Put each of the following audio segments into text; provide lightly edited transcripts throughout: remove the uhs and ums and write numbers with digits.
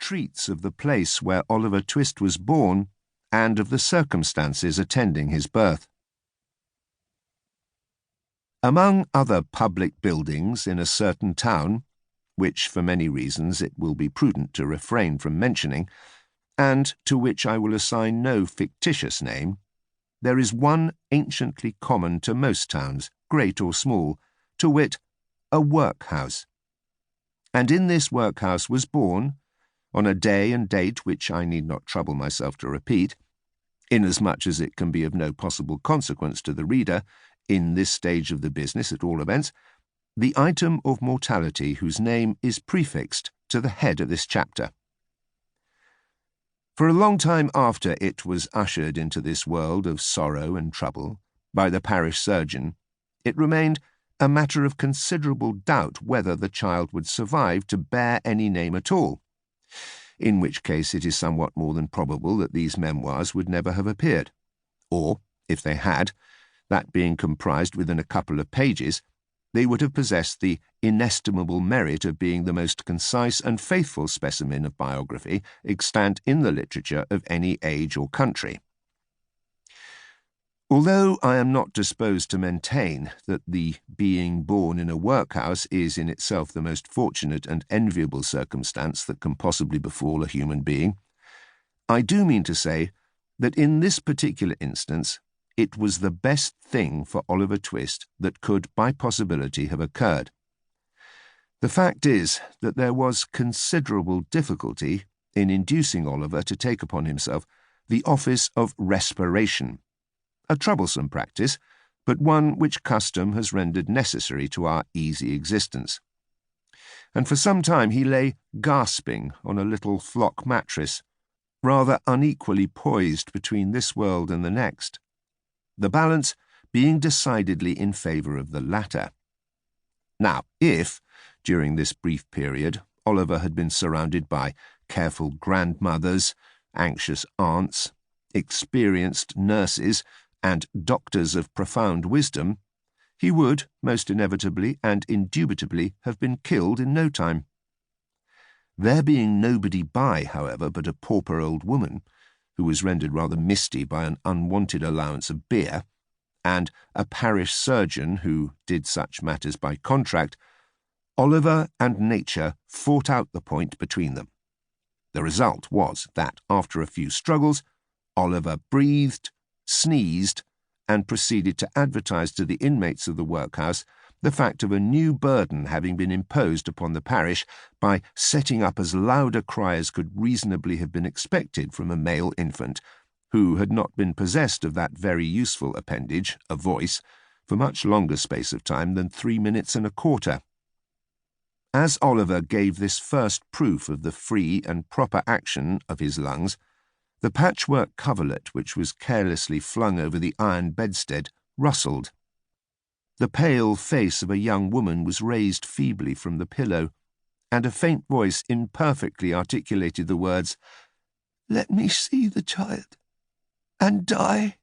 treats of the place where Oliver Twist was born and of the circumstances attending his birth. Among other public buildings in a certain town, which for many reasons it will be prudent to refrain from mentioning, and to which I will assign no fictitious name, there is one anciently common to most towns, great or small, to wit, a workhouse. And in this workhouse was born, on a day and date which I need not trouble myself to repeat, inasmuch as it can be of no possible consequence to the reader, in this stage of the business at all events, the item of mortality whose name is prefixed to the head of this chapter. For a long time after it was ushered into this world of sorrow and trouble by the parish surgeon, it remained a matter of considerable doubt whether the child would survive to bear any name at all, in which case it is somewhat more than probable that these memoirs would never have appeared, or, if they had, that being comprised within a couple of pages, they would have possessed the inestimable merit of being the most concise and faithful specimen of biography extant in the literature of any age or country. Although I am not disposed to maintain that the being born in a workhouse is in itself the most fortunate and enviable circumstance that can possibly befall a human being, I do mean to say that in this particular instance it was the best thing for Oliver Twist that could by possibility have occurred. The fact is that there was considerable difficulty in inducing Oliver to take upon himself the office of respiration, a troublesome practice, but one which custom has rendered necessary to our easy existence. And for some time he lay gasping on a little flock mattress, rather unequally poised between this world and the next, the balance being decidedly in favour of the latter. Now, if, during this brief period, Oliver had been surrounded by careful grandmothers, anxious aunts, experienced nurses, and doctors of profound wisdom, he would, most inevitably and indubitably, have been killed in no time. There being nobody by, however, but a pauper old woman, who was rendered rather misty by an unwonted allowance of beer, and a parish surgeon who did such matters by contract, Oliver and nature fought out the point between them. The result was that, after a few struggles, Oliver breathed, sneezed, and proceeded to advertise to the inmates of the workhouse the fact of a new burden having been imposed upon the parish by setting up as loud a cry as could reasonably have been expected from a male infant, who had not been possessed of that very useful appendage, a voice, for much longer space of time than 3 minutes and a quarter. As Oliver gave this first proof of the free and proper action of his lungs, the patchwork coverlet which was carelessly flung over the iron bedstead rustled. The pale face of a young woman was raised feebly from the pillow, and a faint voice imperfectly articulated the words, "Let me see the child, and die."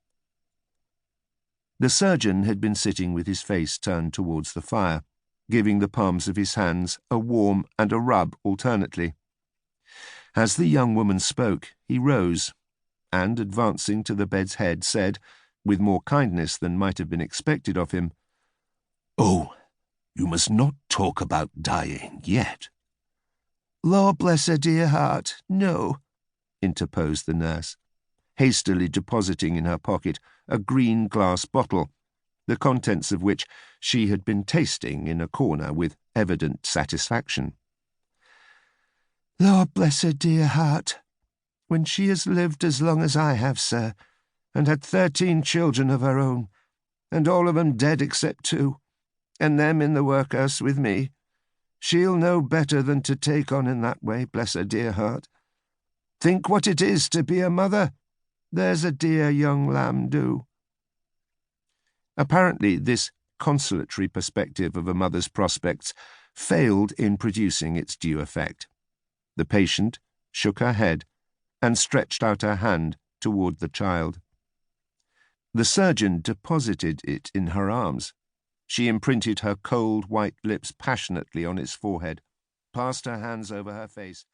The surgeon had been sitting with his face turned towards the fire, giving the palms of his hands a warm and a rub alternately. As the young woman spoke, he rose, and, advancing to the bed's head, said, with more kindness than might have been expected of him, "Oh, you must not talk about dying yet." "Lor bless her dear heart, no," interposed the nurse, hastily depositing in her pocket a green glass bottle, the contents of which she had been tasting in a corner with evident satisfaction. "Lord bless her dear heart, when she has lived as long as I have, sir, and had 13 children of her own, and all of 'em dead except 2, and them in the workhouse with me, she'll know better than to take on in that way, bless her dear heart. Think what it is to be a mother. There's a dear young lamb do." Apparently this consolatory perspective of a mother's prospects failed in producing its due effect. The patient shook her head and stretched out her hand toward the child. The surgeon deposited it in her arms. She imprinted her cold white lips passionately on its forehead, passed her hands over her face,